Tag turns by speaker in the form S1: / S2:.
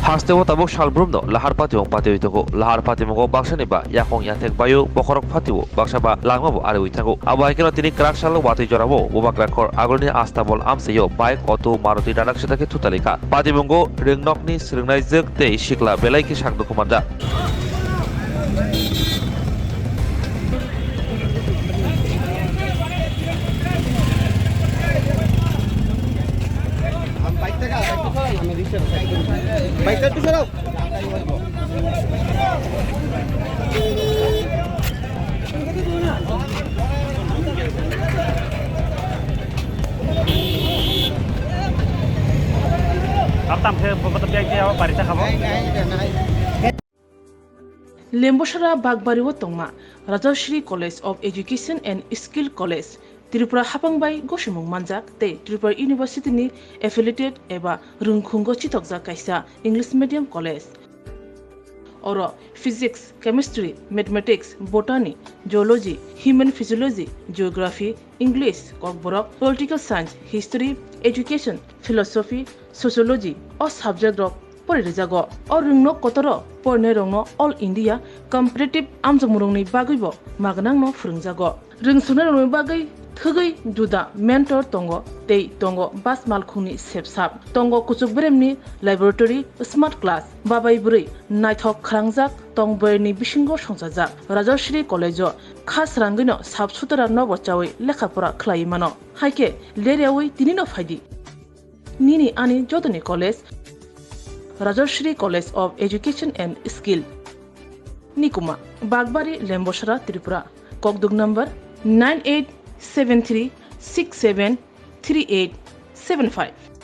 S1: Hasteo tabuk shalbrumno lahar patiwong patiwi tuku lahar patimongo baksani ba yakong yatek bayu bokorok patiwo baksaba langmabo ari uitago abo aikeno tini krakshalo Watwi Jorao bobak rakor agolni Astaball amseyo bike auto Maruti dadak setake tutalika patimongo ringnokni sringnai jek tei Sikla belaiki sakdo komanda
S2: Baiklah tu Jorao.
S3: Ab tamke betul dia apa parita kamu?
S4: Lembosara Bagbariwo Tongma, Rajashri College of Education and Skill College, Tripura Hapangbai Goshimung Manjak, Te Tripura University ni affiliated eba Rungkhungo Chitokja Kaisa English Medium College. Oro Physics, Chemistry, Mathematics, Botany, Geology, Human Physiology, Geography, English, Kokborok, Political Science, History, Education, Philosophy, Sociology, or subject of Porijago, or Rungno Kotoro, Pornerongno, All India, Competitive Amzamurungni Bagibo, Magnang no Frungjago. Ring Sunarung Bagai, Thugai, Duda, Mentor Tongo, Tei Tongo, Bas Malkuni Sepsap, Tongo Kusubremni, Laboratory, Smart Class, Babai Buri, Nighthawk Krangjak, Tongberni Bishingo Shonsajak, Rajashri College, Khas Rangino, Subsutara Novochawi, Lekapura Klaimano, Haike, Leriawi, Tinino Fadi. Nini Ani Jotani College, Rajashri College of Education and Skill. Nikuma, Bagbari, Lembosara, Tripura. Kokdug number 9873673875.